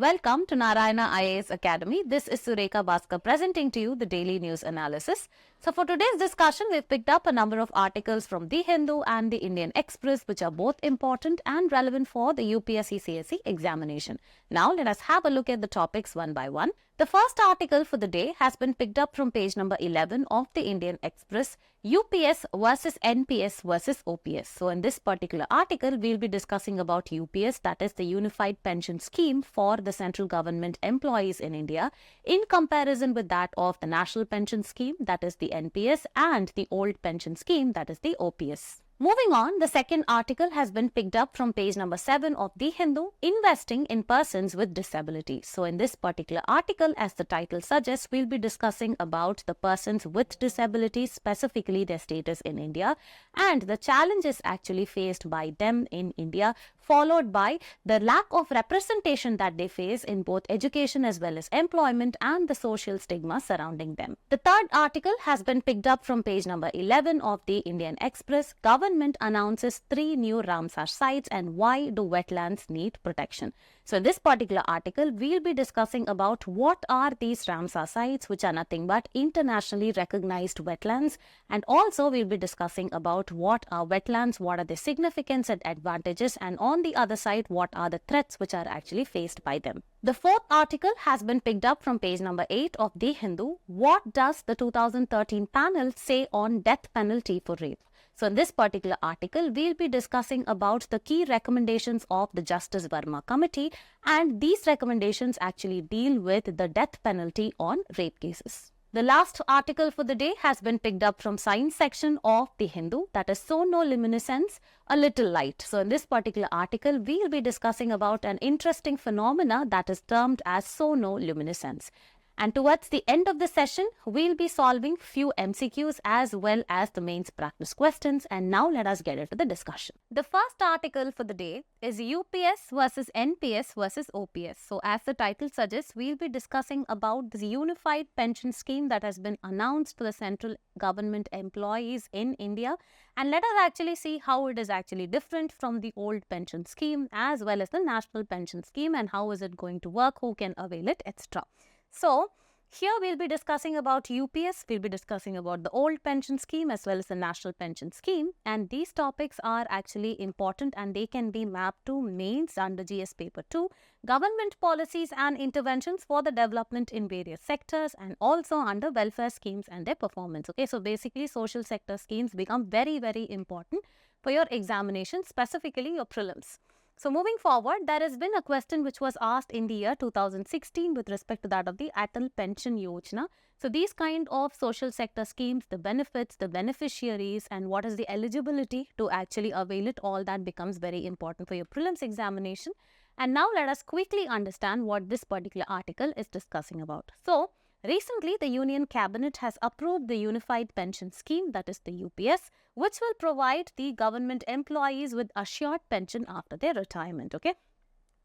Welcome to Narayana IAS Academy. This is Sureka Bhaskar presenting to you the daily news analysis. So for today's discussion, we've picked up a number of articles from The Hindu and the Indian Express, which are both important and relevant for the UPSC CSE examination. Now let us have a look at the topics one by one. The first article for the day has been picked up from page number 11 of the Indian Express, UPS versus NPS versus OPS. So in this particular article, we'll be discussing about UPS, that is the Unified Pension Scheme for the central government employees in India, in comparison with that of the National Pension Scheme, that is the NPS, and the old pension scheme, that is the OPS. Moving on, the second article has been picked up from page number 7 of The Hindu, Investing in Persons with Disabilities. So in this particular article, as the title suggests, we'll be discussing about the persons with disabilities, specifically their status in India, and the challenges actually faced by them in India, followed by the lack of representation that they face in both education as well as employment and the social stigma surrounding them. The third article has been picked up from page number 11 of the Indian Express. Government announces 3 new Ramsar sites and why do wetlands need protection. So in this particular article, we'll be discussing about what are these Ramsar sites, which are nothing but internationally recognized wetlands, and also we'll be discussing about what are wetlands, what are their significance and advantages, and on the other side, what are the threats which are actually faced by them. The fourth article has been picked up from page number 8 of The Hindu. What does the 2013 panel say on death penalty for rape? So in this particular article, we'll be discussing about the key recommendations of the Justice Verma Committee, and these recommendations actually deal with the death penalty on rape cases. The last article for the day has been picked up from science section of The Hindu, that is Sonoluminescence, a little light. So in this particular article, we'll be discussing about an interesting phenomena that is termed as sonoluminescence. And towards the end of the session, we'll be solving few MCQs as well as the mains practice questions. And now let us get into the discussion. The first article for the day is UPS versus NPS versus OPS. So as the title suggests, we'll be discussing about the unified pension scheme that has been announced for the central government employees in India. And let us actually see how it is actually different from the old pension scheme as well as the national pension scheme, and how is it going to work, who can avail it, etc. So, here we'll be discussing about UPS, we'll be discussing about the old pension scheme as well as the national pension scheme, and these topics are actually important and they can be mapped to mains under GS paper 2, government policies and interventions for the development in various sectors, and also under welfare schemes and their performance. Okay, so basically social sector schemes become very, very important for your examination, specifically your prelims. So moving forward, there has been a question which was asked in the year 2016 with respect to that of the Atal Pension Yojana. So these kind of social sector schemes, the benefits, the beneficiaries, and what is the eligibility to actually avail it, all that becomes very important for your prelims examination. And now let us quickly understand what this particular article is discussing about. So recently, the Union Cabinet has approved the Unified Pension Scheme, that is the UPS, which will provide the government employees with assured pension after their retirement. Okay,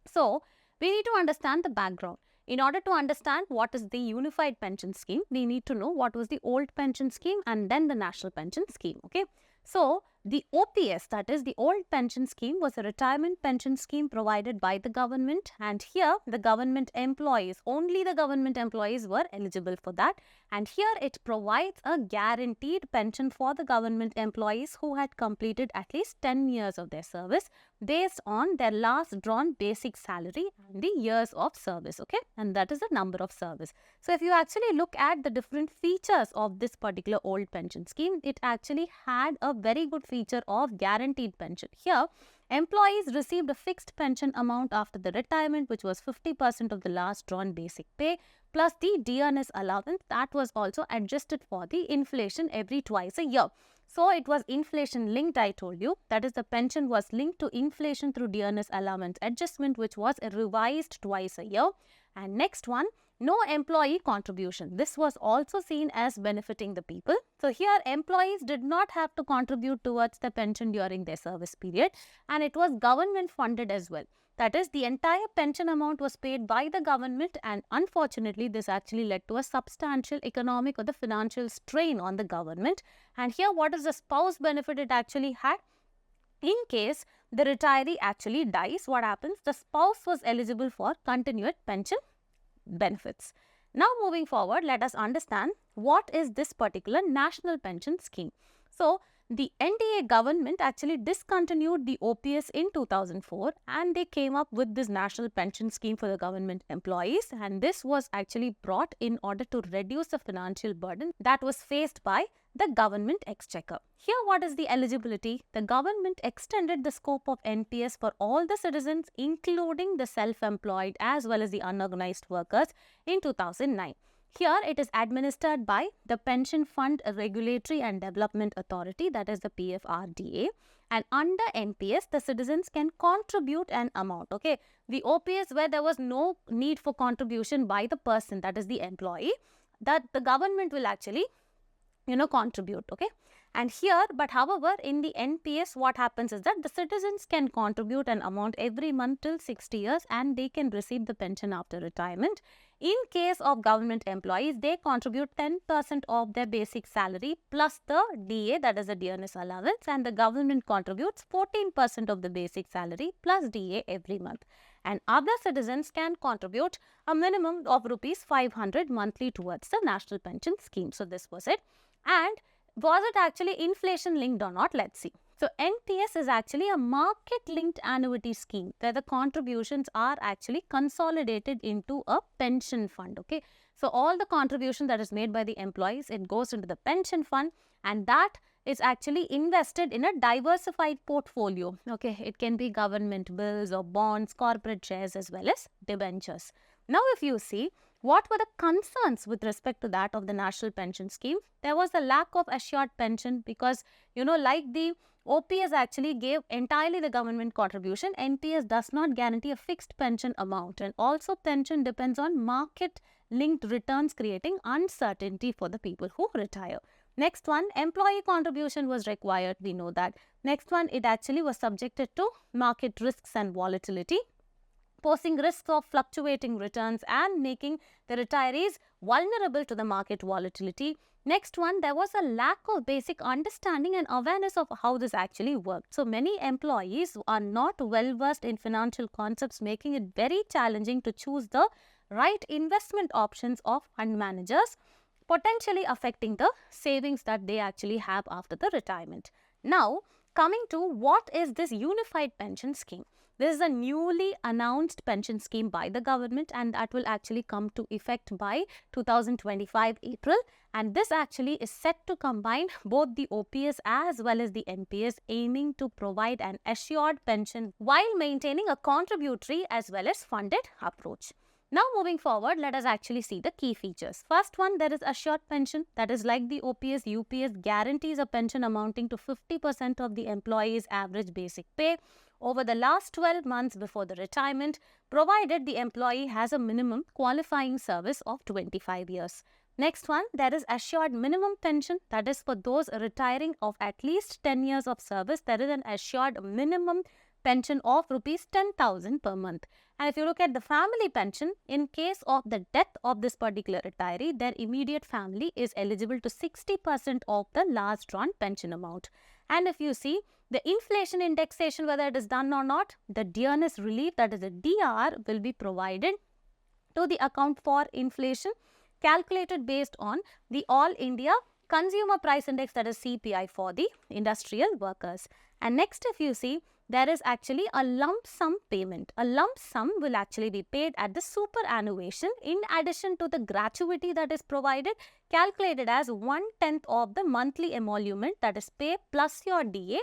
so we need to understand the background. In order to understand what is the Unified Pension Scheme, we need to know what was the old pension scheme and then the national pension scheme. Okay, so the OPS, that is the old pension scheme, was a retirement pension scheme provided by the government, and here the government employees, only the government employees were eligible for that, and here it provides a guaranteed pension for the government employees who had completed at least 10 years of their service based on their last drawn basic salary and the years of service. Okay, and that is the number of service. So if you actually look at the different features of this particular old pension scheme, it actually had a very good feature of guaranteed pension. Here, employees received a fixed pension amount after the retirement, which was 50% of the last drawn basic pay, plus the dearness allowance that was also adjusted for the inflation every twice a year. So it was inflation linked, I told you. That is, the pension was linked to inflation through dearness allowance adjustment, which was revised twice a year. And next one, no employee contribution. This was also seen as benefiting the people. So here employees did not have to contribute towards the pension during their service period, and it was government funded as well. That is, the entire pension amount was paid by the government, and unfortunately this actually led to a substantial economic or the financial strain on the government. And here what is the spouse benefit it actually had? In case the retiree actually dies, what happens? The spouse was eligible for continued pension benefits. Now moving forward, let us understand what is this particular national pension scheme. So the NDA government actually discontinued the OPS in 2004 and they came up with this national pension scheme for the government employees, and this was actually brought in order to reduce the financial burden that was faced by the government exchequer. Here, what is the eligibility? The government extended the scope of NPS for all the citizens, including the self-employed as well as the unorganized workers in 2009. Here, it is administered by the Pension Fund Regulatory and Development Authority, that is the PFRDA. And under NPS, the citizens can contribute an amount. Okay, the OPS where there was no need for contribution by the person, that is the employee, that the government will actually contribute. Okay, and here, but however, in the NPS, what happens is that the citizens can contribute an amount every month till 60 years and they can receive the pension after retirement. In case of government employees, they contribute 10% of their basic salary plus the DA, that is the dearness allowance, and the government contributes 14% of the basic salary plus DA every month. And other citizens can contribute a minimum of rupees 500 monthly towards the national pension scheme. So this was it. And was it actually inflation linked or not? Let's see. So NPS is actually a market linked annuity scheme where the contributions are actually consolidated into a pension fund. Okay, so all the contribution that is made by the employees, it goes into the pension fund, and that is actually invested in a diversified portfolio. Okay, it can be government bills or bonds, corporate shares as well as debentures. Now if you see, what were the concerns with respect to that of the national pension scheme? There was a lack of assured pension because, like the OPS actually gave entirely the government contribution, NPS does not guarantee a fixed pension amount, and also pension depends on market linked returns, creating uncertainty for the people who retire. Next one, employee contribution was required, we know that. Next one, it actually was subjected to market risks and volatility, posing risks of fluctuating returns and making the retirees vulnerable to the market volatility. Next one, there was a lack of basic understanding and awareness of how this actually worked. So many employees are not well versed in financial concepts, making it very challenging to choose the right investment options of fund managers, potentially affecting the savings that they actually have after the retirement. Now, coming to what is this unified pension scheme? This is a newly announced pension scheme by the government, and that will actually come to effect by 2025 April. And this actually is set to combine both the OPS as well as the NPS, aiming to provide an assured pension while maintaining a contributory as well as funded approach. Now moving forward, let us actually see the key features. First one, there is assured pension, that is like the OPS, UPS guarantees a pension amounting to 50% of the employee's average basic pay over the last 12 months before the retirement, provided the employee has a minimum qualifying service of 25 years. Next one, there is assured minimum pension, that is for those retiring of at least 10 years of service, there is an assured minimum pension of rupees 10,000 per month. And if you look at the family pension, in case of the death of this particular retiree, their immediate family is eligible to 60% of the last drawn pension amount. And if you see the inflation indexation, whether it is done or not, the dearness relief, that is the DR, will be provided to the account for inflation, calculated based on the All India Consumer Price Index, that is CPI, for the industrial workers. And next, if you see, there is actually a lump sum payment. A lump sum will actually be paid at the superannuation in addition to the gratuity that is provided, calculated as 1/10 of the monthly emolument, that is pay plus your DA,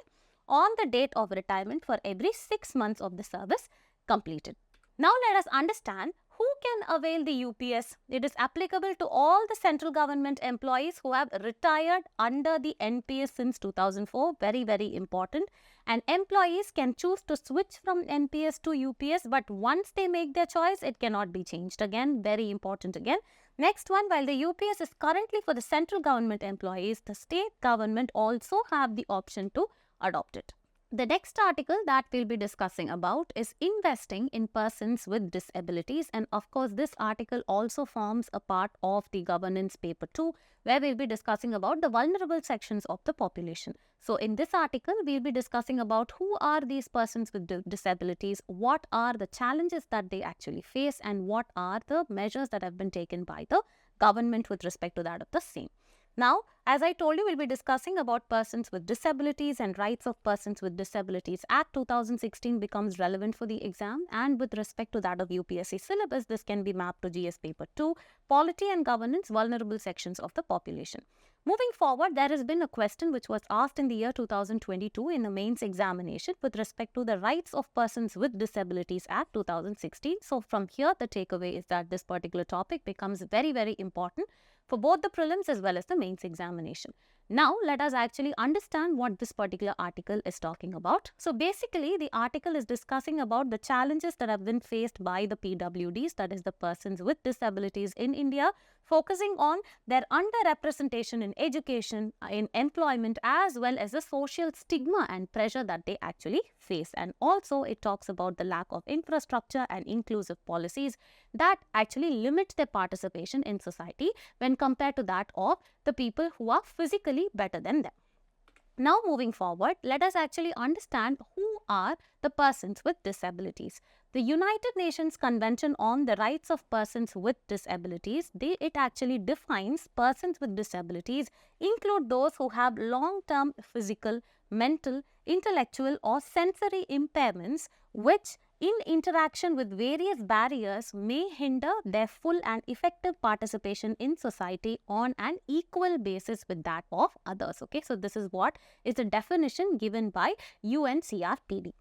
on the date of retirement for every 6 months of the service completed. Now let us understand who can avail the UPS. It is applicable to all the central government employees who have retired under the NPS since 2004. Very, very important. And employees can choose to switch from NPS to UPS, but once they make their choice, it cannot be changed again. Very important again. Next one, while the UPS is currently for the central government employees, the state government also have the option to adopt it. The next article that we'll be discussing about is investing in persons with disabilities, and of course this article also forms a part of the governance paper 2, where we'll be discussing about the vulnerable sections of the population. So in this article we'll be discussing about who are these persons with disabilities, what are the challenges that they actually face, and what are the measures that have been taken by the government with respect to that of the same. Now, as I told you, we'll be discussing about persons with disabilities and rights of persons with disabilities. Act 2016 becomes relevant for the exam, and with respect to that of UPSC syllabus, this can be mapped to GS paper 2, polity and governance, vulnerable sections of the population. Moving forward, there has been a question which was asked in the year 2022 in the mains examination with respect to the Rights of Persons with Disabilities Act 2016. So from here, the takeaway is that this particular topic becomes very, very important for both the prelims as well as the mains examination. Now, let us actually understand what this particular article is talking about. So, basically, the article is discussing about the challenges that have been faced by the PWDs, that is the persons with disabilities in India, focusing on their underrepresentation in education, in employment, as well as the social stigma and pressure that they actually face. And also, it talks about the lack of infrastructure and inclusive policies that actually limit their participation in society when compared to that of the people who are physically better than them. Now, moving forward, let us actually understand who are the persons with disabilities. The United Nations Convention on the Rights of Persons with Disabilities, it actually defines persons with disabilities include those who have long-term physical, mental, intellectual or sensory impairments which in interaction with various barriers may hinder their full and effective participation in society on an equal basis with that of others. Okay, so this is what is the definition given by UNCRPD.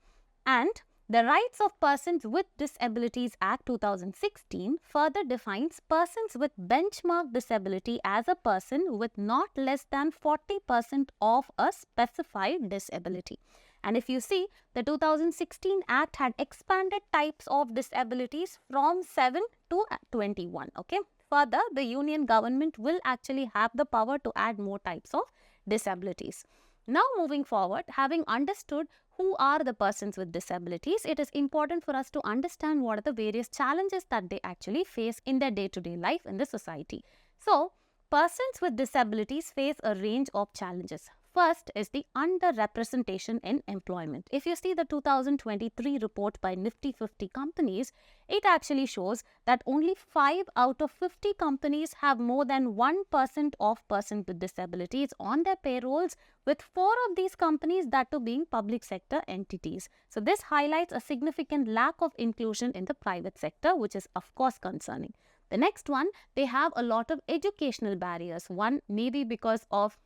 And the Rights of Persons with Disabilities Act 2016 further defines persons with benchmark disability as a person with not less than 40% of a specified disability. And if you see, the 2016 Act had expanded types of disabilities from 7 to 21. Okay. Further, the Union government will actually have the power to add more types of disabilities. Now, moving forward, having understood who are the persons with disabilities, it is important for us to understand what are the various challenges that they actually face in their day-to-day life in the society. So, persons with disabilities face a range of challenges. First is the underrepresentation in employment. If you see the 2023 report by Nifty 50 companies, it actually shows that only 5 out of 50 companies have more than 1% of persons with disabilities on their payrolls, with 4 of these companies that too being public sector entities. So this highlights a significant lack of inclusion in the private sector, which is of course concerning. The next one, they have a lot of educational barriers. One maybe because of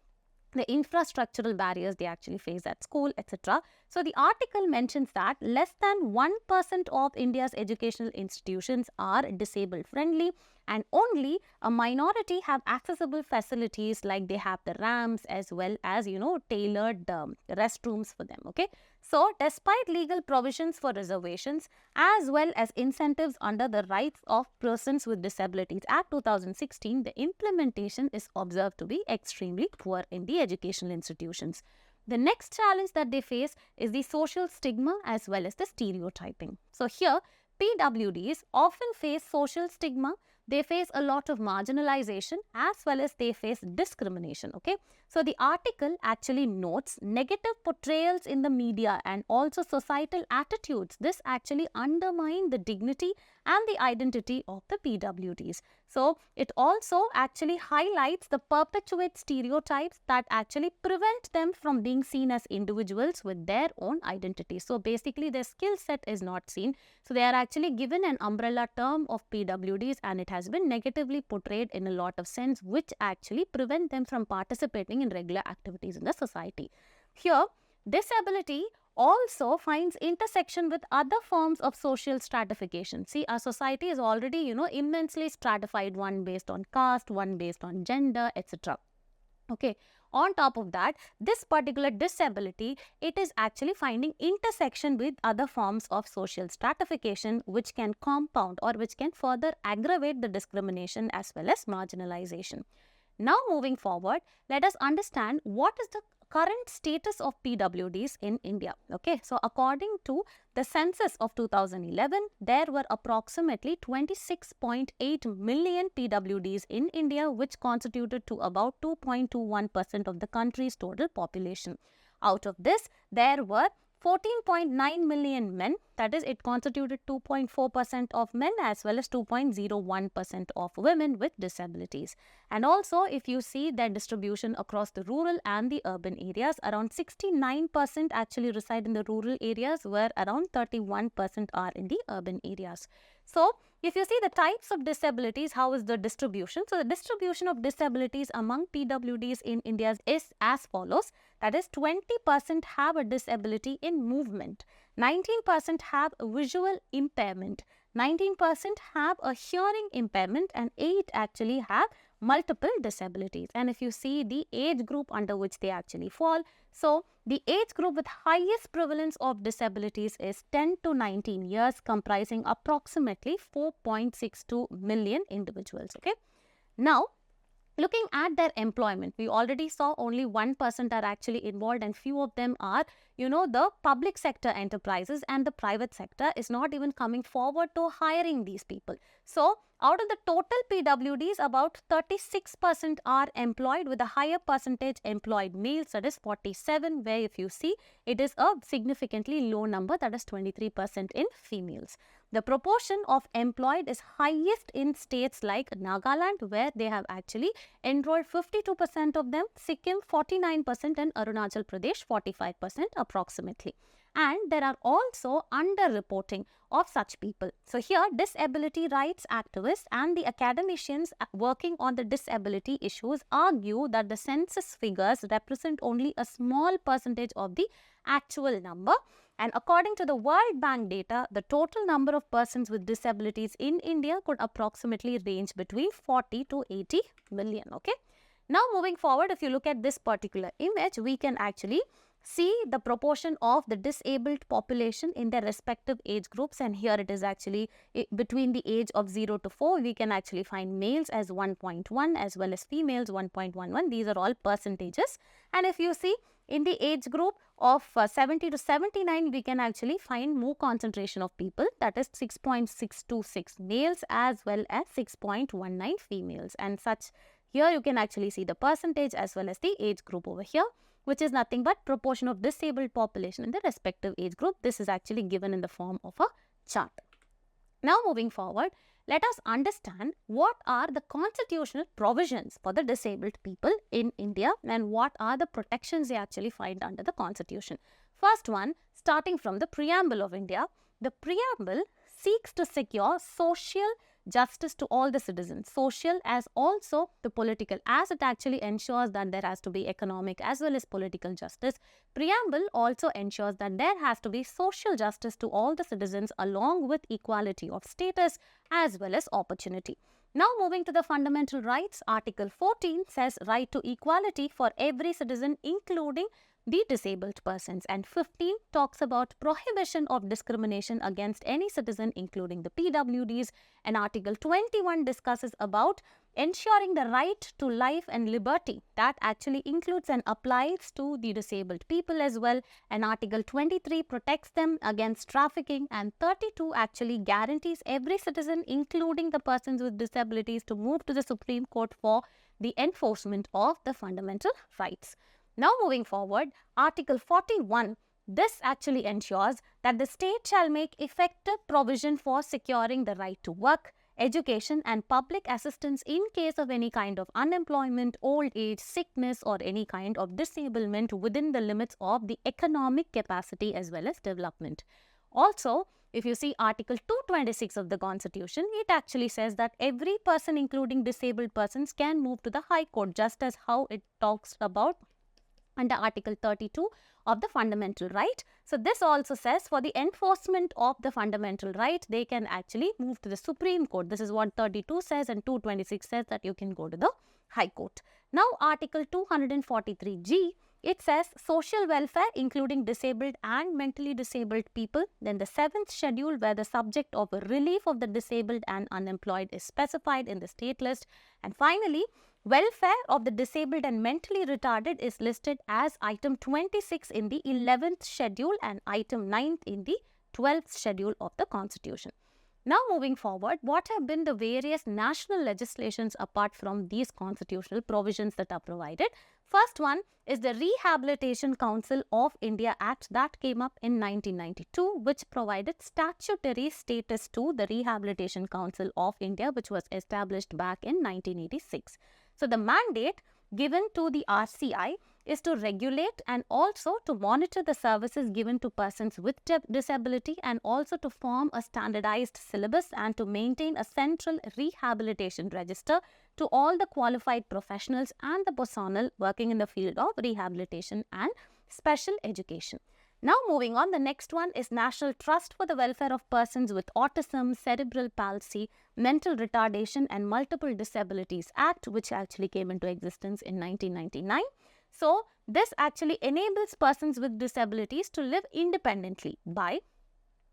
the infrastructural barriers they actually face at school, etc. So the article mentions that less than 1% of India's educational institutions are disabled friendly, and only a minority have accessible facilities like they have the ramps as well as, tailored restrooms for them. Okay. So, despite legal provisions for reservations as well as incentives under the Rights of Persons with Disabilities Act 2016, the implementation is observed to be extremely poor in the educational institutions. The next challenge that they face is the social stigma as well as the stereotyping. So, here PWDs often face social stigma. They face a lot of marginalization as well as they face discrimination. Okay. So the article actually notes negative portrayals in the media and also societal attitudes. This actually undermines the dignity and the identity of the PWDs. So it also actually highlights the perpetuate stereotypes that actually prevent them from being seen as individuals with their own identity. So basically their skill set is not seen. So they are actually given an umbrella term of PWDs, and it has been negatively portrayed in a lot of sense, which actually prevent them from participating in regular activities in the society. Here, disability also finds intersection with other forms of social stratification. See, our society is already, immensely stratified, one based on caste, one based on gender, etc. Okay. On top of that, this particular disability, it is actually finding intersection with other forms of social stratification, which can compound or which can further aggravate the discrimination as well as marginalization. Now, moving forward, let us understand what is the current status of PWDs in India. Okay, so according to the census of 2011, there were approximately 26.8 million PWDs in India, which constituted to about 2.21% of the country's total population. Out of this, there were 14.9 million men, that is, it constituted 2.4% of men as well as 2.01% of women with disabilities. And also, if you see their distribution across the rural and the urban areas, around 69% actually reside in the rural areas, where around 31% are in the urban areas. So, if you see the types of disabilities, how is the distribution? So, the distribution of disabilities among PWDs in India is as follows. That is, 20% have a disability in movement, 19% have a visual impairment, 19% have a hearing impairment, and 8 actually have multiple disabilities. And if you see the age group under which they actually fall, so the age group with highest prevalence of disabilities is 10 to 19 years, comprising approximately 4.62 million individuals. Okay. Now, looking at their employment, we already saw only 1% are actually involved, and few of them are, the public sector enterprises, and the private sector is not even coming forward to hiring these people. So, out of the total PWDs, about 36% are employed, with a higher percentage employed males, that is 47, where if you see, it is a significantly low number, that is 23% in females. The proportion of employed is highest in states like Nagaland, where they have actually enrolled 52% of them, Sikkim 49%, and Arunachal Pradesh 45% approximately. And there are also underreporting of such people. So here, disability rights activists and the academicians working on the disability issues argue that the census figures represent only a small percentage of the actual number. And according to the World Bank data, the total number of persons with disabilities in India could approximately range between 40 to 80 million. Okay. Now, moving forward, if you look at this particular image, we can actually see the proportion of the disabled population in their respective age groups, and here it is actually between the age of 0 to 4, we can actually find males as 1.1 as well as females 1.11. These are all percentages. And if you see in the age group of 70 to 79, we can actually find more concentration of people, that is 6.626 males as well as 6.19 females, and such. Here you can actually see the percentage as well as the age group over here, which is nothing but proportion of disabled population in the respective age group. This is actually given in the form of a chart. Now, moving forward, let us understand what are the constitutional provisions for the disabled people in India and what are the protections they actually find under the constitution. First one, starting from the preamble of India, the preamble seeks to secure social justice to all the citizens, social as also the political, as it actually ensures that there has to be economic as well as political justice. Preamble also ensures that there has to be social justice to all the citizens along with equality of status as well as opportunity. Now, moving to the fundamental rights, Article 14 says right to equality for every citizen, including the disabled persons, and 15 talks about prohibition of discrimination against any citizen, including the PWDs, and Article 21 discusses about ensuring the right to life and liberty. That actually includes and applies to the disabled people as well, and Article 23 protects them against trafficking, and 32 actually guarantees every citizen, including the persons with disabilities, to move to the Supreme Court for the enforcement of the fundamental rights. Now, moving forward, Article 41, this actually ensures that the state shall make effective provision for securing the right to work, education and public assistance in case of any kind of unemployment, old age, sickness or any kind of disablement within the limits of the economic capacity as well as development. Also, if you see Article 226 of the Constitution, it actually says that every person, including disabled persons, can move to the High Court, just as how it talks about under Article 32 of the fundamental right. So, this also says for the enforcement of the fundamental right, they can actually move to the Supreme Court. This is what 32 says, and 226 says that you can go to the High Court. Now, Article 243G, it says social welfare including disabled and mentally disabled people. Then the 7th schedule, where the subject of relief of the disabled and unemployed is specified in the state list. And finally, Welfare of the disabled and mentally retarded is listed as item 26 in the 11th schedule and item 9th in the 12th schedule of the Constitution. Now moving forward, what have been the various national legislations apart from these constitutional provisions that are provided? First one is the Rehabilitation Council of India Act that came up in 1992, which provided statutory status to the Rehabilitation Council of India, which was established back in 1986. So the mandate given to the RCI is to regulate and also to monitor the services given to persons with disability, and also to form a standardized syllabus and to maintain a central rehabilitation register to all the qualified professionals and the personnel working in the field of rehabilitation and special education. Now moving on, the next one is National Trust for the Welfare of Persons with Autism, Cerebral Palsy, Mental Retardation and Multiple Disabilities Act, which actually came into existence in 1999. So, this actually enables persons with disabilities to live independently by,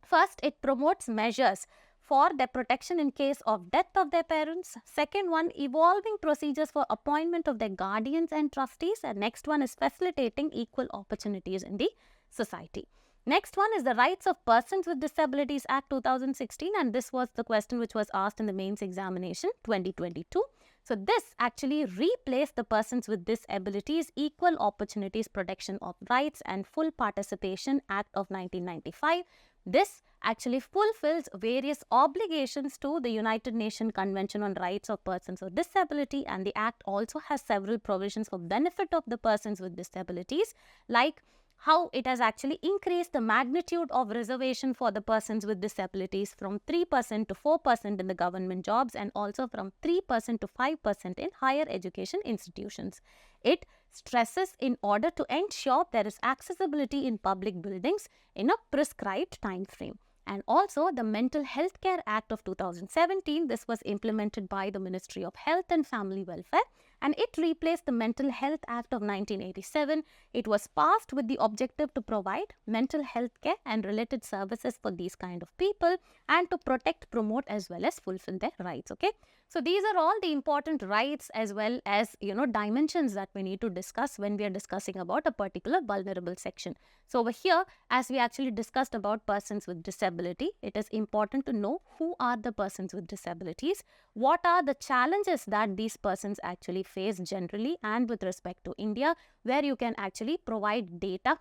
first, it promotes measures for their protection in case of death of their parents. Second one, evolving procedures for appointment of their guardians and trustees. And next one is facilitating equal opportunities in the society. Next one is the Rights of Persons with Disabilities Act 2016, and this was the question which was asked in the mains examination 2022. So this actually replaced the Persons with Disabilities Equal Opportunities Protection of Rights and Full Participation Act of 1995. This actually fulfills various obligations to the United Nations Convention on Rights of Persons with Disability, and the Act also has several provisions for benefit of the persons with disabilities, like how it has actually increased the magnitude of reservation for the persons with disabilities from 3% to 4% in the government jobs, and also from 3% to 5% in higher education institutions. It stresses in order to ensure there is accessibility in public buildings in a prescribed time frame. And also the Mental Health Care Act of 2017, this was implemented by the Ministry of Health and Family Welfare, and it replaced the Mental Health Act of 1987. It was passed with the objective to provide mental health care and related services for these kind of people, and to protect, promote as well as fulfill their rights. Okay, so these are all the important rights as well as dimensions that we need to discuss when we are discussing about a particular vulnerable section. So over here, as we actually discussed about persons with disability, it is important to know who are the persons with disabilities, what are the challenges that these persons actually face generally and with respect to India, where you can actually provide data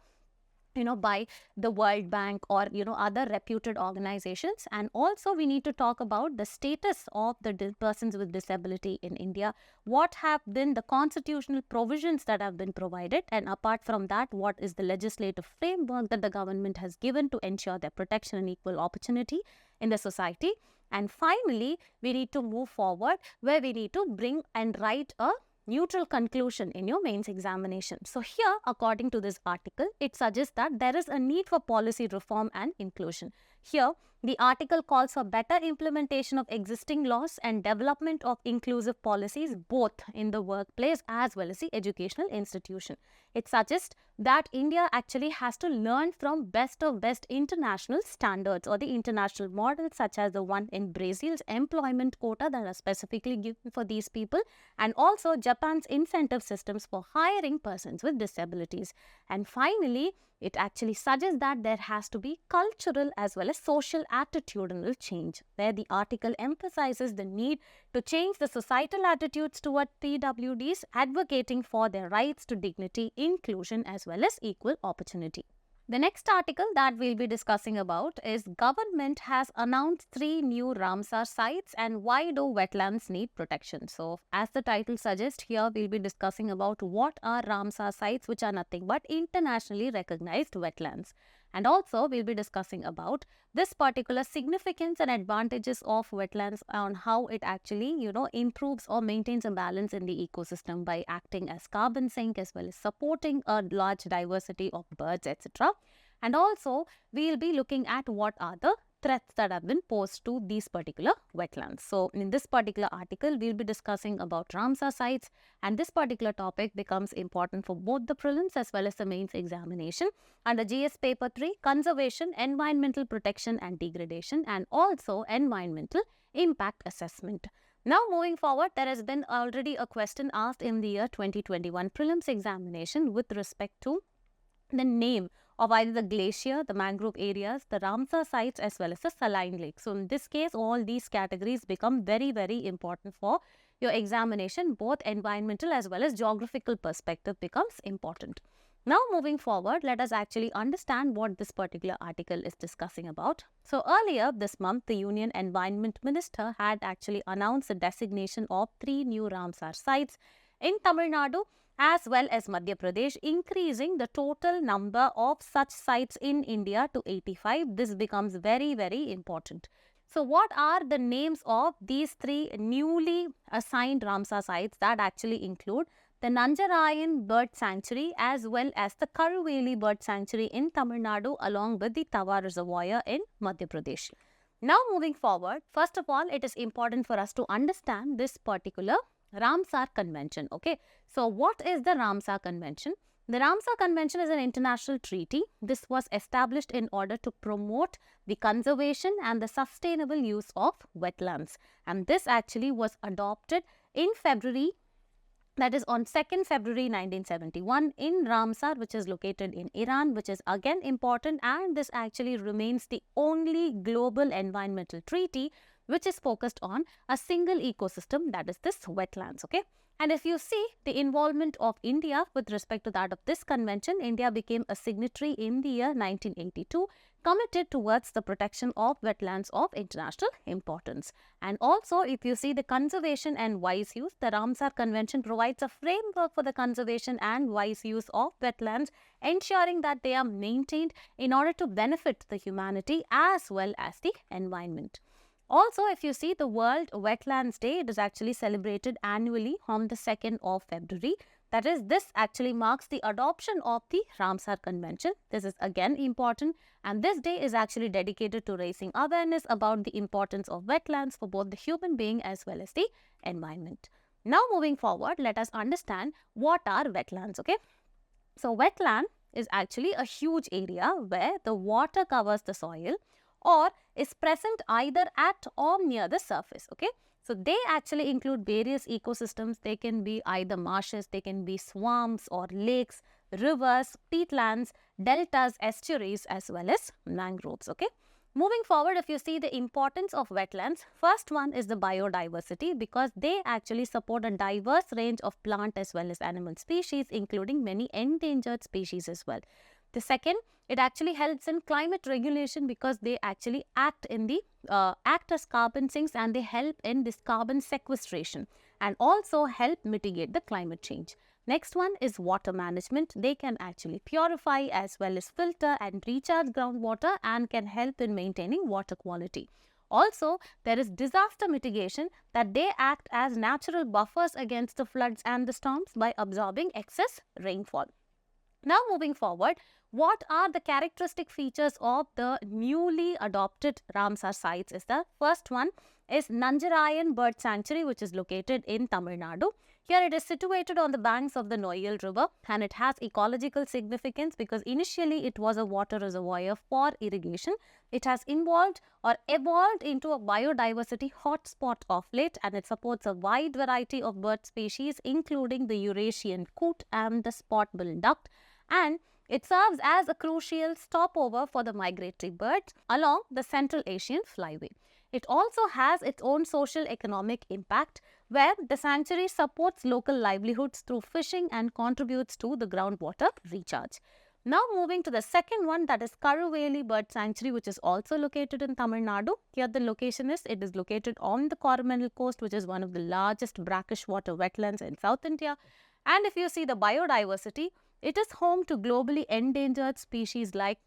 by the World Bank or other reputed organizations. And also we need to talk about the status of the persons with disability in India, what have been the constitutional provisions that have been provided, and apart from that, what is the legislative framework that the government has given to ensure their protection and equal opportunity in the society. And finally, we need to move forward where we need to bring and write a neutral conclusion in your mains examination. So here, according to this article, it suggests that there is a need for policy reform and inclusion. Here, the article calls for better implementation of existing laws and development of inclusive policies both in the workplace as well as the educational institution. It suggests that India actually has to learn from best of best international standards or the international models, such as the one in Brazil's employment quota that are specifically given for these people, and also Japan's incentive systems for hiring persons with disabilities. And finally, it actually suggests that there has to be cultural as well as social attitudinal change, where the article emphasizes the need to change the societal attitudes toward PWDs, advocating for their rights to dignity, inclusion as well as equal opportunity. The next article that we'll be discussing about is government has announced 3 new Ramsar sites and why do wetlands need protection. So as the title suggests, here we'll be discussing about what are Ramsar sites, which are nothing but internationally recognized wetlands. And also we'll be discussing about this particular significance and advantages of wetlands on how it actually, improves or maintains a balance in the ecosystem by acting as carbon sink as well as supporting a large diversity of birds, etc. And also we'll be looking at what are the threats that have been posed to these particular wetlands. So in this particular article, we'll be discussing about Ramsar sites, and this particular topic becomes important for both the prelims as well as the mains examination under GS paper 3, conservation, environmental protection and degradation, and also environmental impact assessment. Now moving forward, there has been already a question asked in the year 2021 prelims examination with respect to the name of either the glacier, the mangrove areas, the Ramsar sites as well as the saline lake. So in this case, all these categories become very, very important for your examination. Both environmental as well as geographical perspective becomes important. Now moving forward, let us actually understand what this particular article is discussing about. So earlier this month, the Union Environment Minister had actually announced the designation of 3 new Ramsar sites in Tamil Nadu as well as Madhya Pradesh, increasing the total number of such sites in India to 85. This becomes very, very important. So what are the names of these 3 newly assigned Ramsar sites that actually include the Narayana Bird Sanctuary as well as the Karuveli Bird Sanctuary in Tamil Nadu along with the Tava Reservoir in Madhya Pradesh. Now moving forward, first of all, it is important for us to understand this particular Ramsar Convention. Okay, so what is the Ramsar Convention? The Ramsar Convention is an international treaty. This was established in order to promote the conservation and the sustainable use of wetlands. And this actually was adopted in February, that is on 2nd February 1971 in Ramsar, which is located in Iran, which is again important, and this actually remains the only global environmental treaty which is focused on a single ecosystem, that is this wetlands. Okay. And if you see the involvement of India with respect to that of this convention, India became a signatory in the year 1982, committed towards the protection of wetlands of international importance. And also, if you see the conservation and wise use, the Ramsar Convention provides a framework for the conservation and wise use of wetlands, ensuring that they are maintained in order to benefit the humanity as well as the environment. Also, if you see the World Wetlands Day, it is actually celebrated annually on the 2nd of February. That is, this actually marks the adoption of the Ramsar Convention. This is again important, and this day is actually dedicated to raising awareness about the importance of wetlands for both the human being as well as the environment. Now moving forward, let us understand what are wetlands. Okay, so wetland is actually a huge area where the water covers the soil or is present either at or near the surface. Okay, so they actually include various ecosystems. They can be either marshes, they can be swamps or lakes, rivers, peatlands, deltas, estuaries as well as mangroves. Okay, moving forward, if you see the importance of wetlands, first one is the biodiversity, because they actually support a diverse range of plant as well as animal species, including many endangered species as well. The second, it actually helps in climate regulation, because they actually act as carbon sinks, and they help in this carbon sequestration and also help mitigate the climate change. Next one is water management. They can actually purify as well as filter and recharge groundwater and can help in maintaining water quality. Also, there is disaster mitigation, that they act as natural buffers against the floods and the storms by absorbing excess rainfall. Now moving forward, what are the characteristic features of the newly adopted Ramsar sites? Is the first one is Narayana Bird Sanctuary, which is located in Tamil Nadu. Here it is situated on the banks of the Noyal River, and it has ecological significance because initially it was a water reservoir for irrigation. It has evolved into a biodiversity hotspot of late, and it supports a wide variety of bird species, including the Eurasian coot and the spot-billed duck, and it serves as a crucial stopover for the migratory birds along the Central Asian flyway. It also has its own social economic impact, where the sanctuary supports local livelihoods through fishing and contributes to the groundwater recharge. Now moving to the second one, that is Karuveli Bird Sanctuary, which is also located in Tamil Nadu. Here the location is, it is located on the Coromandel Coast, which is one of the largest brackish water wetlands in South India. And if you see the biodiversity, it is home to globally endangered species like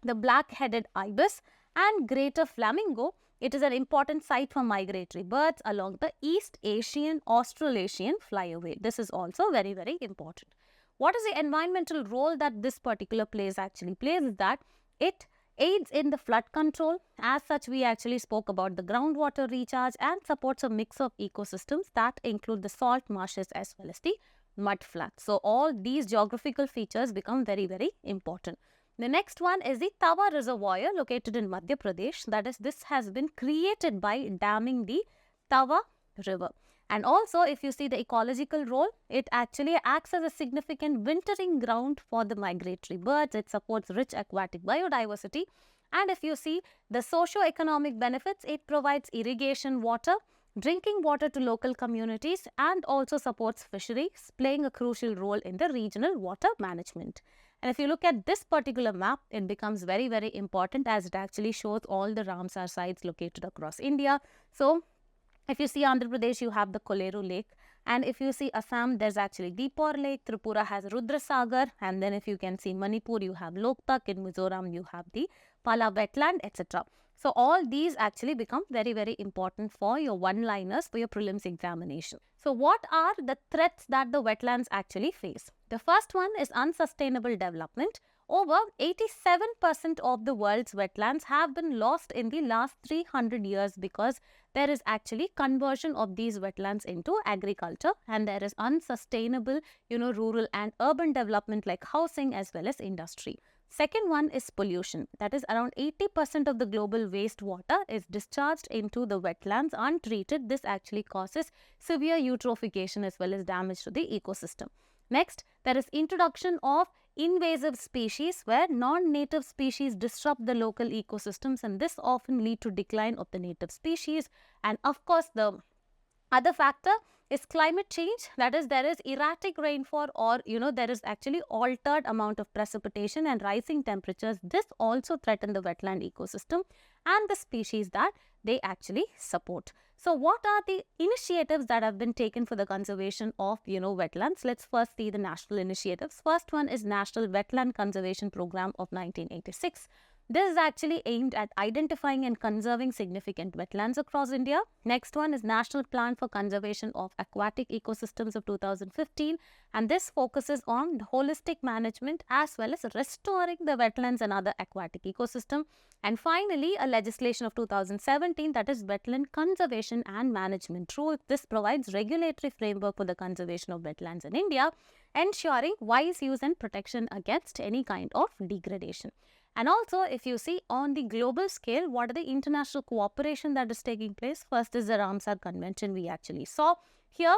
the black-headed ibis and greater flamingo. It is an important site for migratory birds along the East Asian Australasian flyway. This is also very, very important. What is the environmental role that this particular place actually plays? Is that it aids in the flood control. As such, we actually spoke about the groundwater recharge and supports a mix of ecosystems that include the salt marshes as well as the mud flats. So all these geographical features become very, very important. The next one is the Tava Reservoir located in Madhya Pradesh. That is, this has been created by damming the Tava river. And also, if you see the ecological role, it actually acts as a significant wintering ground for the migratory birds. It supports rich aquatic biodiversity. And if you see the socio-economic benefits, it provides irrigation water, drinking water to local communities, and also supports fisheries, playing a crucial role in the regional water management. And if you look at this particular map, it becomes very, very important as it actually shows all the Ramsar sites located across India. So, if you see Andhra Pradesh, you have the Koleru Lake. And if you see Assam, there's actually Deepor Lake. Tripura has Rudrasagar. And then if you can see Manipur, you have Loktak. In Mizoram, you have the Pala wetland, etc. So all these actually become very, very important for your one-liners for your prelims examination. So what are the threats that the wetlands actually face? The first one is unsustainable development. Over 87% of the world's wetlands have been lost in the last 300 years because there is actually conversion of these wetlands into agriculture, and there is unsustainable, rural and urban development like housing as well as industry. Second one is pollution. That is around 80% of the global wastewater is discharged into the wetlands untreated. This actually causes severe eutrophication as well as damage to the ecosystem. Next, there is introduction of invasive species where non-native species disrupt the local ecosystems, and this often lead to decline of the native species. And of course, the other factor is climate change. That is, there is erratic rainfall, or there is actually altered amount of precipitation and rising temperatures. This also threaten the wetland ecosystem and the species that they actually support. So what are the initiatives that have been taken for the conservation of wetlands? Let's first see the national initiatives. First one is National Wetland Conservation Program of 1986. This is actually aimed at identifying and conserving significant wetlands across India. Next one is National Plan for Conservation of Aquatic Ecosystems of 2015, and this focuses on the holistic management as well as restoring the wetlands and other aquatic ecosystem. And finally, a legislation of 2017, that is Wetland Conservation and Management Rule. This provides regulatory framework for the conservation of wetlands in India, ensuring wise use and protection against any kind of degradation. And also, if you see on the global scale, what are the international cooperation that is taking place? First is the Ramsar Convention we actually saw here.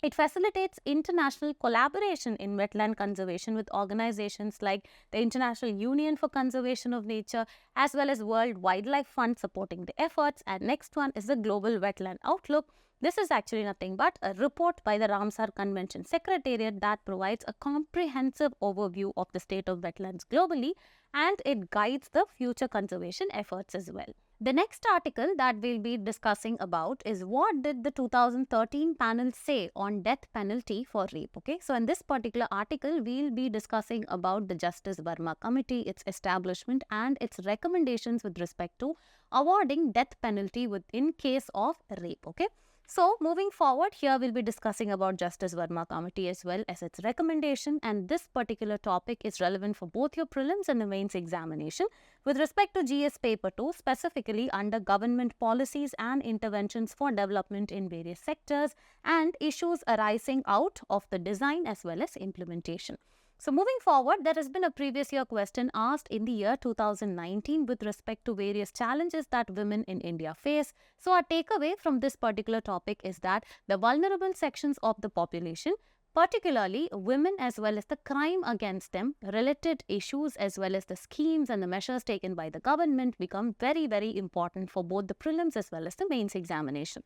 It facilitates international collaboration in wetland conservation with organizations like the International Union for Conservation of Nature as well as World Wildlife Fund supporting the efforts. And next one is the Global Wetland Outlook. This is actually nothing but a report by the Ramsar Convention Secretariat that provides a comprehensive overview of the state of wetlands globally, and it guides the future conservation efforts as well. The next article that we'll be discussing about is what did the 2013 panel say on death penalty for rape. Okay, so in this particular article, we'll be discussing about the Justice Verma Committee, its establishment and its recommendations with respect to awarding death penalty in case of rape. Okay. So, moving forward, here we'll be discussing about Justice Verma Committee as well as its recommendation, and this particular topic is relevant for both your prelims and the mains examination with respect to GS Paper 2, specifically under government policies and interventions for development in various sectors and issues arising out of the design as well as implementation. So, moving forward, there has been a previous year question asked in the year 2019 with respect to various challenges that women in India face. So, our takeaway from this particular topic is that the vulnerable sections of the population, particularly women as well as the crime against them, related issues as well as the schemes and the measures taken by the government become very, very important for both the prelims as well as the mains examination.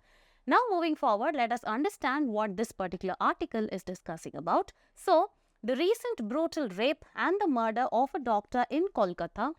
Now, moving forward, let us understand what this particular article is discussing about. So, the recent brutal rape and the murder of a doctor in Kolkata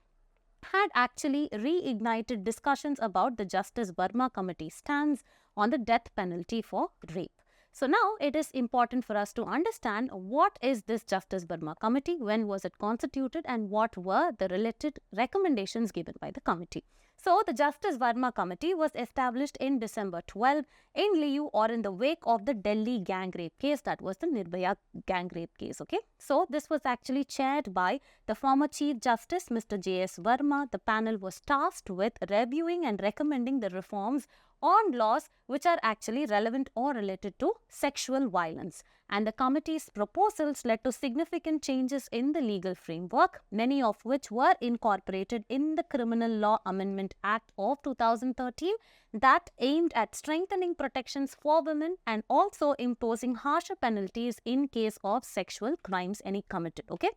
had actually reignited discussions about the Justice Verma Committee's stance on the death penalty for rape. So now it is important for us to understand what is this Justice Verma Committee, when was it constituted, and what were the related recommendations given by the committee. So the Justice Verma Committee was established in December 12 in lieu or in the wake of the Delhi gang rape case, that was the Nirbhaya gang rape case. Okay, so this was actually chaired by the former Chief Justice Mr. J.S. Verma. The panel was tasked with reviewing and recommending the reforms on laws which are actually relevant or related to sexual violence. And the committee's proposals led to significant changes in the legal framework, many of which were incorporated in the Criminal Law Amendment Act of 2013 that aimed at strengthening protections for women and also imposing harsher penalties in case of sexual crimes any committed. Okay.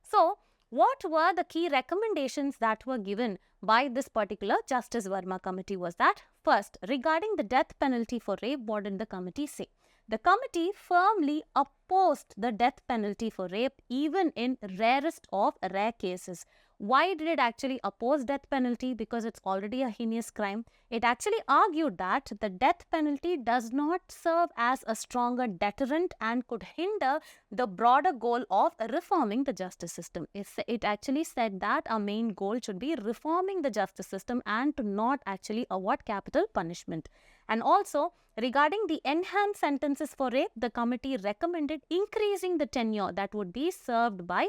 So, what were the key recommendations that were given by this particular Justice Verma committee was that, first, regarding the death penalty for rape, what did the committee say? The committee firmly opposed the death penalty for rape even in rarest of rare cases. Why did it actually oppose death penalty? Because it's already a heinous crime. It actually argued that the death penalty does not serve as a stronger deterrent and could hinder the broader goal of reforming the justice system. It actually said that our main goal should be reforming the justice system and to not actually award capital punishment. And also, regarding the enhanced sentences for rape, the committee recommended increasing the tenure that would be served by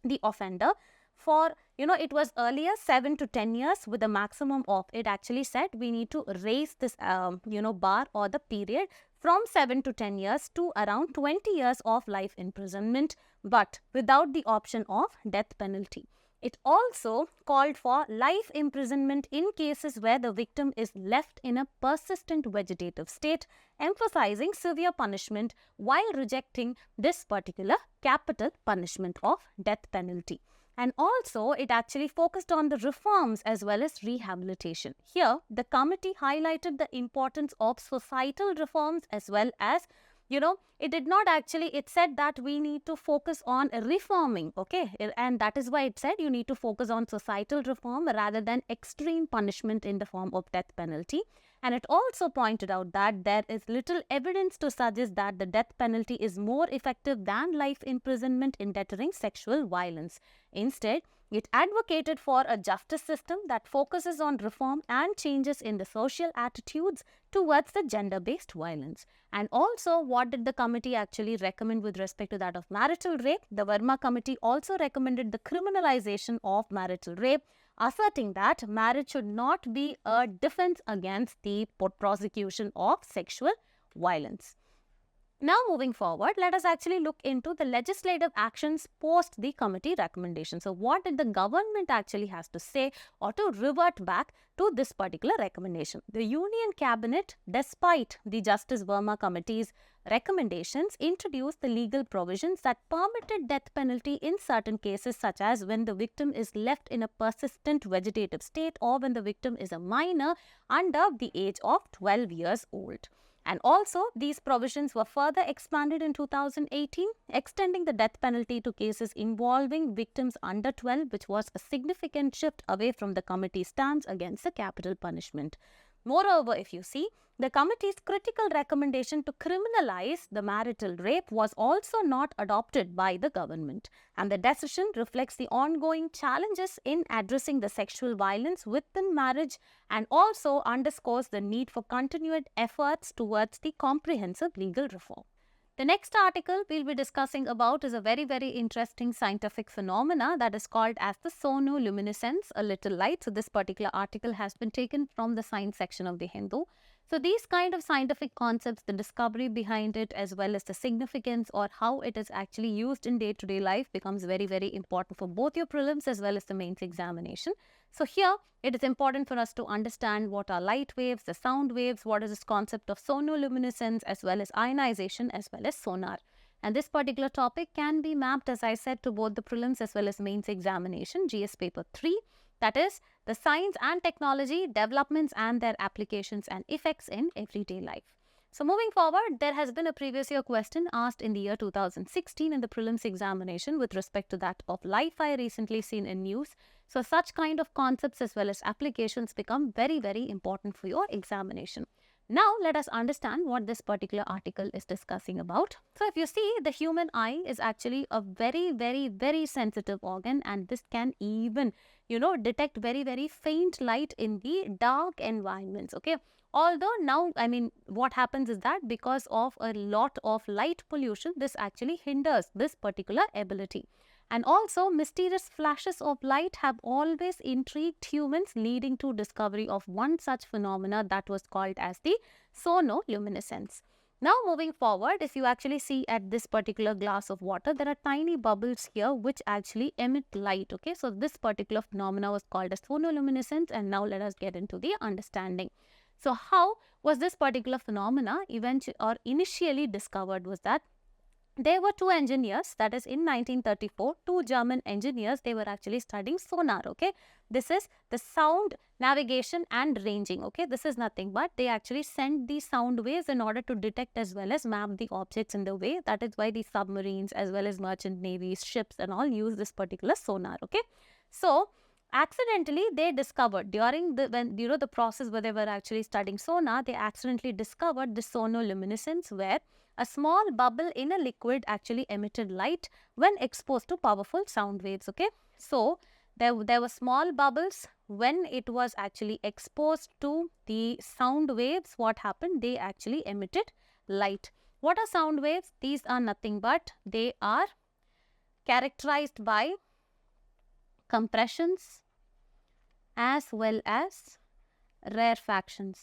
the offender for, it was earlier 7 to 10 years with a maximum of, it actually said we need to raise this, bar or the period from 7 to 10 years to around 20 years of life imprisonment, but without the option of death penalty. It also called for life imprisonment in cases where the victim is left in a persistent vegetative state, emphasizing severe punishment while rejecting this particular capital punishment of death penalty. And also, it actually focused on the reforms as well as rehabilitation. Here, the committee highlighted the importance of societal reforms as well as, it did not actually, it said that we need to focus on reforming, okay? And that is why it said you need to focus on societal reform rather than extreme punishment in the form of death penalty. And it also pointed out that there is little evidence to suggest that the death penalty is more effective than life imprisonment in deterring sexual violence. Instead, it advocated for a justice system that focuses on reform and changes in the social attitudes towards the gender-based violence. And also, what did the committee actually recommend with respect to that of marital rape? The Verma committee also recommended the criminalization of marital rape, asserting that marriage should not be a defense against the prosecution of sexual violence. Now, moving forward, let us actually look into the legislative actions post the committee recommendation. So, what did the government actually has to say or to revert back to this particular recommendation? The Union Cabinet, despite the Justice Verma Committee's recommendations, introduced the legal provisions that permitted death penalty in certain cases, such as when the victim is left in a persistent vegetative state or when the victim is a minor under the age of 12 years old. And also, these provisions were further expanded in 2018, extending the death penalty to cases involving victims under 12, which was a significant shift away from the committee's stance against the capital punishment. Moreover, if you see, the committee's critical recommendation to criminalize the marital rape was also not adopted by the government. And the decision reflects the ongoing challenges in addressing the sexual violence within marriage and also underscores the need for continued efforts towards the comprehensive legal reform. The next article we'll be discussing about is a very, very interesting scientific phenomena that is called as the sonoluminescence, a little light. So this particular article has been taken from the science section of the Hindu. So these kind of scientific concepts, the discovery behind it as well as the significance or how it is actually used in day-to-day life becomes very, very important for both your prelims as well as the mains examination. So here it is important for us to understand what are light waves, the sound waves, what is this concept of sonoluminescence as well as ionization as well as sonar. And this particular topic can be mapped, as I said, to both the prelims as well as mains examination, GS paper 3. That is the science and technology developments and their applications and effects in everyday life. So moving forward, there has been a previous year question asked in the year 2016 in the prelims examination with respect to that of life I recently seen in news. So such kind of concepts as well as applications become very, very important for your examination. Now, let us understand what this particular article is discussing about. So, if you see, the human eye is actually a very, very, very sensitive organ, and this can even, detect very, very faint light in the dark environments, okay? Although now, what happens is that because of a lot of light pollution, this actually hinders this particular ability. And also, mysterious flashes of light have always intrigued humans, leading to discovery of one such phenomena that was called as the sonoluminescence. Now moving forward, if you actually see at this particular glass of water, there are tiny bubbles here which actually emit light. Okay, so this particular phenomena was called as sonoluminescence, and now let us get into the understanding. So how was this particular phenomena initially discovered? Was that there were two engineers, that is in 1934, two German engineers, they were actually studying sonar, okay. This is the sound navigation and ranging, okay. This is nothing but they actually send these sound waves in order to detect as well as map the objects in the way. That is why the submarines as well as merchant navies, ships and all use this particular sonar, okay. So, accidentally they discovered during the process where they were actually studying sonar, they accidentally discovered the sonoluminescence, where a small bubble in a liquid actually emitted light when exposed to powerful sound waves, okay. So, there were small bubbles when it was actually exposed to the sound waves. What happened? They actually emitted light. What are sound waves? These are nothing but they are characterized by compressions as well as rarefactions.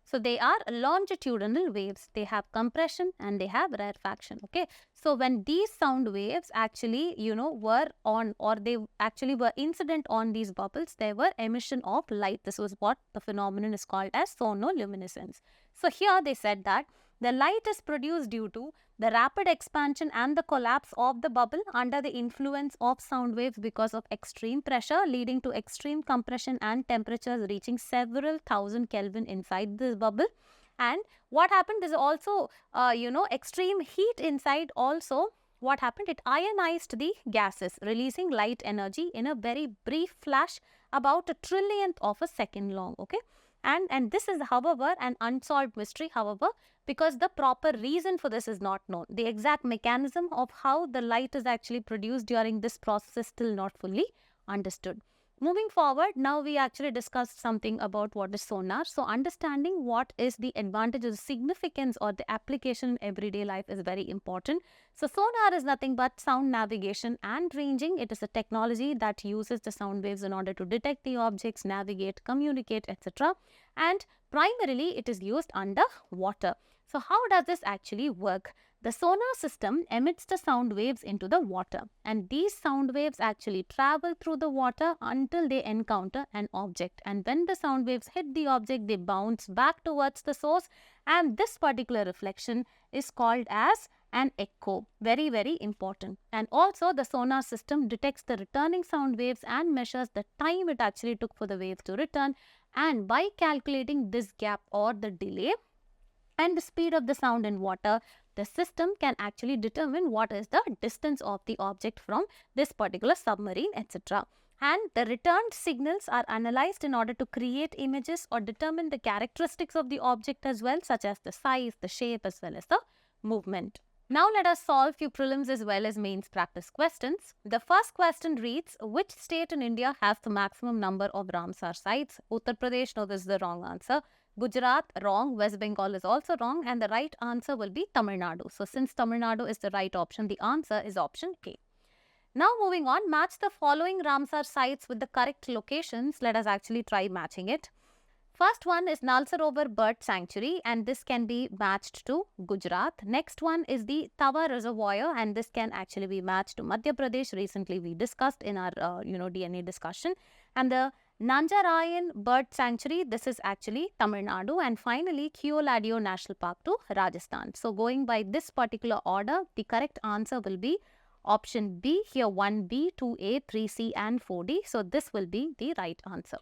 So, they are longitudinal waves. They have compression and they have rarefaction. Okay. So, when these sound waves actually, were on, or they actually were incident on these bubbles, there were emission of light. This was what the phenomenon is called as sonoluminescence. So, here they said that the light is produced due to the rapid expansion and the collapse of the bubble under the influence of sound waves because of extreme pressure, leading to extreme compression and temperatures reaching several thousand Kelvin inside this bubble. And what happened is also, extreme heat inside also. What happened? It ionized the gases, releasing light energy in a very brief flash about a trillionth of a second long. Okay. And this is, however, an unsolved mystery, however, because the proper reason for this is not known. The exact mechanism of how the light is actually produced during this process is still not fully understood. Moving forward, now we actually discussed something about what is sonar. So, understanding what is the advantage or the significance or the application in everyday life is very important. So, sonar is nothing but sound navigation and ranging. It is a technology that uses the sound waves in order to detect the objects, navigate, communicate, etc. And primarily, it is used under water. So, how does this actually work? The sonar system emits the sound waves into the water, and these sound waves actually travel through the water until they encounter an object, and when the sound waves hit the object, they bounce back towards the source, and this particular reflection is called as an echo. Very, very important. And also the sonar system detects the returning sound waves and measures the time it actually took for the waves to return, and by calculating this gap or the delay and the speed of the sound in water, the system can actually determine what is the distance of the object from this particular submarine, etc. And the returned signals are analyzed in order to create images or determine the characteristics of the object as well, such as the size, the shape, as well as the movement. Now let us solve few prelims as well as mains practice questions. The first question reads, which state in India has the maximum number of Ramsar sites? Uttar Pradesh, no, this is the wrong answer. Gujarat, wrong. West Bengal is also wrong, and the right answer will be Tamil Nadu. So, since Tamil Nadu is the right option, the answer is option K. Now, moving on, match the following Ramsar sites with the correct locations. Let us actually try matching it. First one is Nal Sarovar Bird Sanctuary, and this can be matched to Gujarat. Next one is the Tawa Reservoir, and this can actually be matched to Madhya Pradesh. Recently, we discussed in our DNA discussion. And the Nanjarayan Bird Sanctuary, this is actually Tamil Nadu. And finally, Keoladio National Park to Rajasthan. So, going by this particular order, the correct answer will be option B. Here 1B, 2A, 3C and 4D. So, this will be the right answer.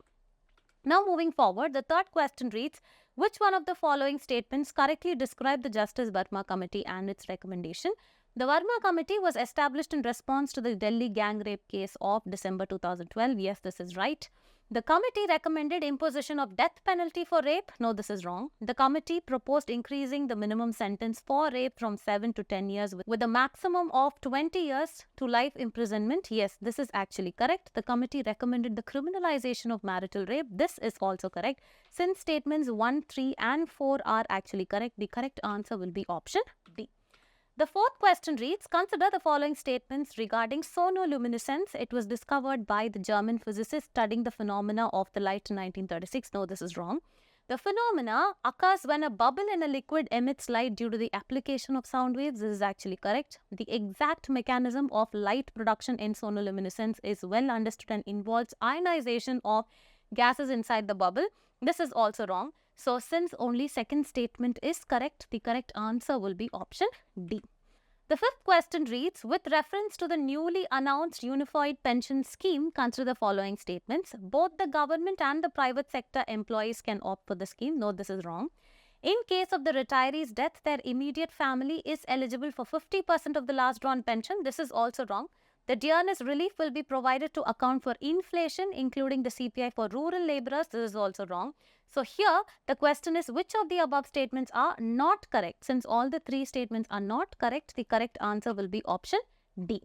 Now, moving forward, the third question reads, which one of the following statements correctly describe the Justice Verma Committee and its recommendation? The Verma Committee was established in response to the Delhi gang rape case of December 2012. Yes, this is right. The committee recommended imposition of death penalty for rape. No, this is wrong. The committee proposed increasing the minimum sentence for rape from 7 to 10 years with a maximum of 20 years to life imprisonment. Yes, this is actually correct. The committee recommended the criminalization of marital rape. This is also correct. Since statements 1, 3 and 4 are actually correct, the correct answer will be option D. The fourth question reads, consider the following statements regarding sonoluminescence. It was discovered by the German physicist studying the phenomena of the light in 1936. No, this is wrong. The phenomena occurs when a bubble in a liquid emits light due to the application of sound waves. This is actually correct. The exact mechanism of light production in sonoluminescence is well understood and involves ionization of gases inside the bubble. This is also wrong. So, since only second statement is correct, the correct answer will be option D. The fifth question reads, with reference to the newly announced Unified Pension Scheme, consider the following statements. Both the government and the private sector employees can opt for the scheme. No, this is wrong. In case of the retiree's death, their immediate family is eligible for 50% of the last drawn pension. This is also wrong. The dearness relief will be provided to account for inflation, including the CPI for rural labourers. This is also wrong. So here, the question is, which of the above statements are not correct? Since all the three statements are not correct, the correct answer will be option D.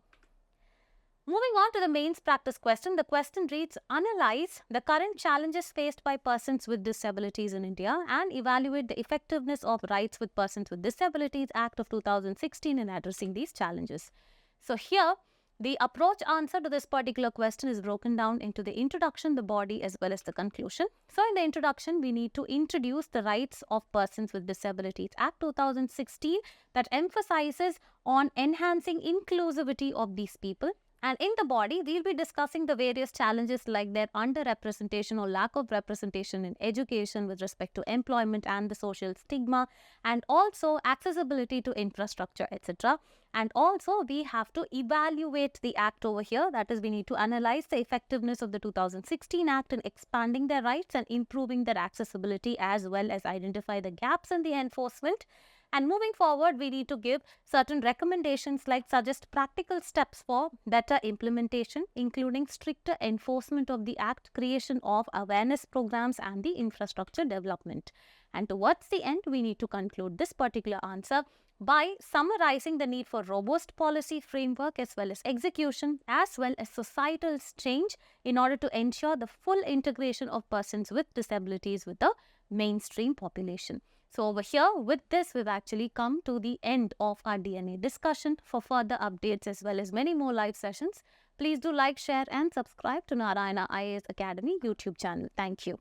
Moving on to the mains practice question, the question reads, analyze the current challenges faced by persons with disabilities in India and evaluate the effectiveness of Rights with Persons with Disabilities Act of 2016 in addressing these challenges. So here, the approach answer to this particular question is broken down into the introduction, the body, as well as the conclusion. So, in the introduction, we need to introduce the Rights of Persons with Disabilities Act 2016 that emphasizes on enhancing inclusivity of these people. And in the body, we'll be discussing the various challenges like their underrepresentation or lack of representation in education with respect to employment and the social stigma, and also accessibility to infrastructure, etc. And also, we have to evaluate the Act over here. That is, we need to analyze the effectiveness of the 2016 Act in expanding their rights and improving their accessibility, as well as identify the gaps in the enforcement. And moving forward, we need to give certain recommendations like suggest practical steps for better implementation, including stricter enforcement of the Act, creation of awareness programs, and the infrastructure development. And towards the end, we need to conclude this particular answer by summarizing the need for robust policy framework as well as execution as well as societal change in order to ensure the full integration of persons with disabilities with the mainstream population. So over here, with this, we've actually come to the end of our DNA discussion. For further updates as well as many more live sessions, please do like, share and subscribe to Narayana IAS Academy YouTube channel. Thank you.